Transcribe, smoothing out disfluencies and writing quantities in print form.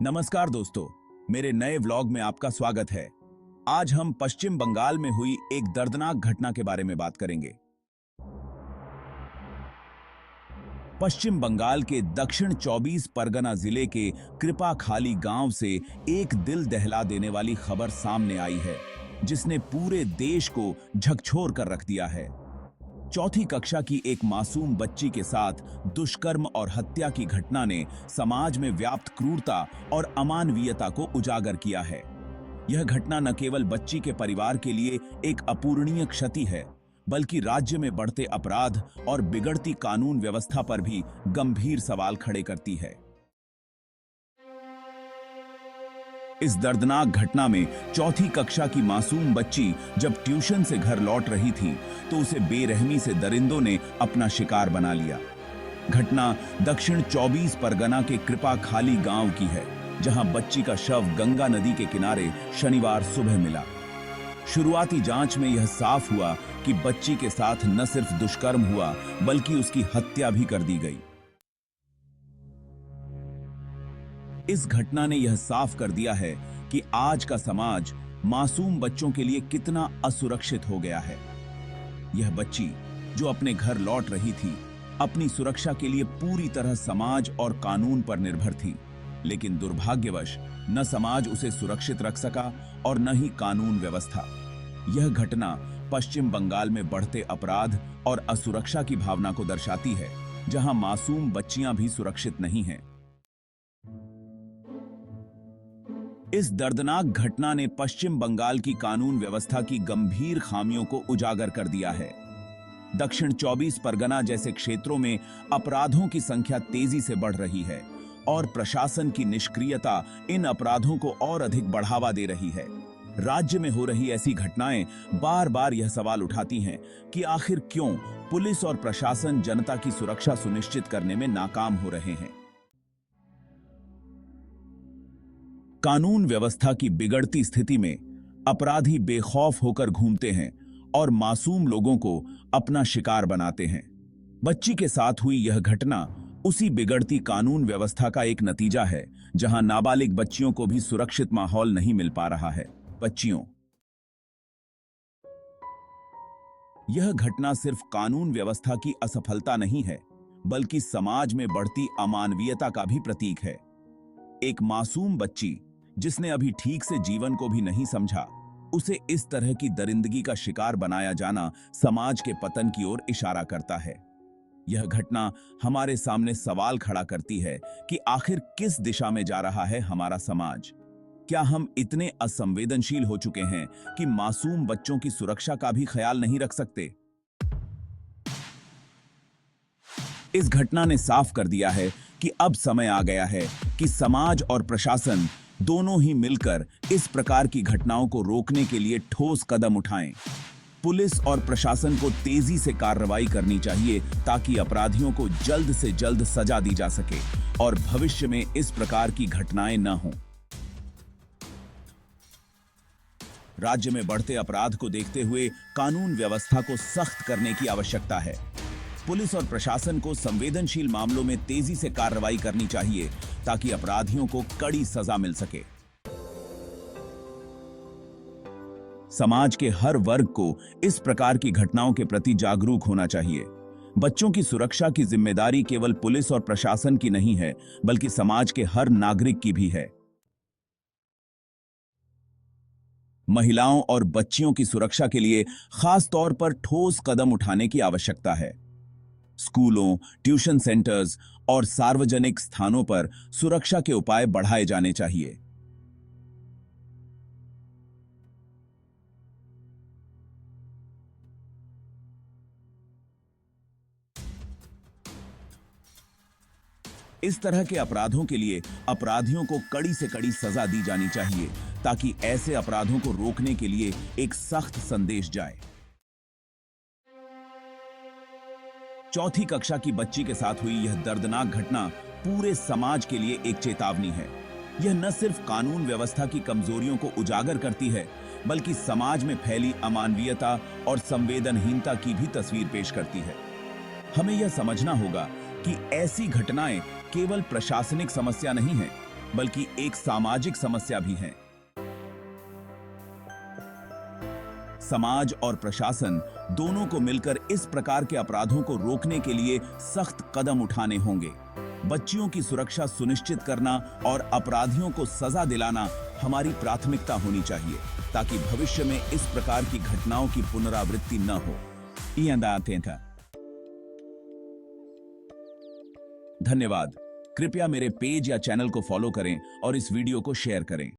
नमस्कार दोस्तों, मेरे नए व्लॉग में आपका स्वागत है। आज हम पश्चिम बंगाल में हुई एक दर्दनाक घटना के बारे में बात करेंगे। पश्चिम बंगाल के दक्षिण 24 परगना जिले के कृपाखाली गांव से एक दिल दहला देने वाली खबर सामने आई है, जिसने पूरे देश को झकझोर कर रख दिया है। चौथी कक्षा की एक मासूम बच्ची के साथ दुष्कर्म और हत्या की घटना ने समाज में व्याप्त क्रूरता और अमानवीयता को उजागर किया है। यह घटना न केवल बच्ची के परिवार के लिए एक अपूरणीय क्षति है, बल्कि राज्य में बढ़ते अपराध और बिगड़ती कानून व्यवस्था पर भी गंभीर सवाल खड़े करती है। इस दर्दनाक घटना में चौथी कक्षा की मासूम बच्ची जब ट्यूशन से घर लौट रही थी तो उसे बेरहमी से दरिंदों ने अपना शिकार बना लिया। घटना दक्षिण 24 परगना के कृपाखाली गांव की है, जहां बच्ची का शव गंगा नदी के किनारे शनिवार सुबह मिला। शुरुआती जांच में यह साफ हुआ कि बच्ची के साथ न सिर्फ दुष्कर्म हुआ, बल्कि उसकी हत्या भी कर दी गई। इस घटना ने यह साफ कर दिया है कि आज का समाज मासूम बच्चों के लिए कितना असुरक्षित हो गया है। यह बच्ची जो अपने घर लौट रही थी, अपनी सुरक्षा के लिए पूरी तरह समाज और कानून पर निर्भर थी, लेकिन दुर्भाग्यवश न समाज उसे सुरक्षित रख सका और न ही कानून व्यवस्था। यह घटना पश्चिम बंगाल में बढ़ते अपराध और असुरक्षा की भावना को दर्शाती है, जहां मासूम बच्चियां भी सुरक्षित नहीं हैं। इस दर्दनाक घटना ने पश्चिम बंगाल की कानून व्यवस्था की गंभीर खामियों को उजागर कर दिया है। दक्षिण 24 परगना जैसे क्षेत्रों में अपराधों की संख्या तेजी से बढ़ रही है और प्रशासन की निष्क्रियता इन अपराधों को और अधिक बढ़ावा दे रही है। राज्य में हो रही ऐसी घटनाएं बार बार यह सवाल उठाती हैं कि आखिर क्यों पुलिस और प्रशासन जनता की सुरक्षा सुनिश्चित करने में नाकाम हो रहे हैं। कानून व्यवस्था की बिगड़ती स्थिति में अपराधी बेखौफ होकर घूमते हैं और मासूम लोगों को अपना शिकार बनाते हैं। बच्ची के साथ हुई यह घटना उसी बिगड़ती कानून व्यवस्था का एक नतीजा है, जहां नाबालिग बच्चियों को भी सुरक्षित माहौल नहीं मिल पा रहा है। बच्चियों, यह घटना सिर्फ कानून व्यवस्था की असफलता नहीं है, बल्कि समाज में बढ़ती अमानवीयता का भी प्रतीक है। एक मासूम बच्ची जिसने अभी ठीक से जीवन को भी नहीं समझा, उसे इस तरह की दरिंदगी का शिकार बनाया जाना समाज के पतन की ओर इशारा करता है। यह घटना हमारे सामने सवाल खड़ा करती है कि आखिर किस दिशा में जा रहा है हमारा समाज। क्या हम इतने असंवेदनशील हो चुके हैं कि मासूम बच्चों की सुरक्षा का भी ख्याल नहीं रख सकते? इस घटना ने साफ कर दिया है कि अब समय आ गया है कि समाज और प्रशासन दोनों ही मिलकर इस प्रकार की घटनाओं को रोकने के लिए ठोस कदम उठाएं। पुलिस और प्रशासन को तेजी से कार्रवाई करनी चाहिए ताकि अपराधियों को जल्द से जल्द सजा दी जा सके और भविष्य में इस प्रकार की घटनाएं न हों। राज्य में बढ़ते अपराध को देखते हुए कानून व्यवस्था को सख्त करने की आवश्यकता है। पुलिस और प्रशासन को संवेदनशील मामलों में तेजी से कार्रवाई करनी चाहिए ताकि अपराधियों को कड़ी सजा मिल सके। समाज के हर वर्ग को इस प्रकार की घटनाओं के प्रति जागरूक होना चाहिए। बच्चों की सुरक्षा की जिम्मेदारी केवल पुलिस और प्रशासन की नहीं है, बल्कि समाज के हर नागरिक की भी है। महिलाओं और बच्चियों की सुरक्षा के लिए खास तौर पर ठोस कदम उठाने की आवश्यकता है। स्कूलों, ट्यूशन सेंटर्स और सार्वजनिक स्थानों पर सुरक्षा के उपाय बढ़ाए जाने चाहिए। इस तरह के अपराधों के लिए अपराधियों को कड़ी से कड़ी सजा दी जानी चाहिए ताकि ऐसे अपराधों को रोकने के लिए एक सख्त संदेश जाए। चौथी कक्षा की बच्ची के साथ हुई यह दर्दनाक घटना पूरे समाज के लिए एक चेतावनी है। यह न सिर्फ कानून व्यवस्था की कमजोरियों को उजागर करती है, बल्कि समाज में फैली अमानवीयता और संवेदनहीनता की भी तस्वीर पेश करती है। हमें यह समझना होगा कि ऐसी घटनाएं केवल प्रशासनिक समस्या नहीं है, बल्कि एक सामाजिक समस्या भी है। समाज और प्रशासन दोनों को मिलकर इस प्रकार के अपराधों को रोकने के लिए सख्त कदम उठाने होंगे। बच्चियों की सुरक्षा सुनिश्चित करना और अपराधियों को सजा दिलाना हमारी प्राथमिकता होनी चाहिए, ताकि भविष्य में इस प्रकार की घटनाओं की पुनरावृत्ति न हो। धन्यवाद। कृपया मेरे पेज या चैनल को फॉलो करें और इस वीडियो को शेयर करें।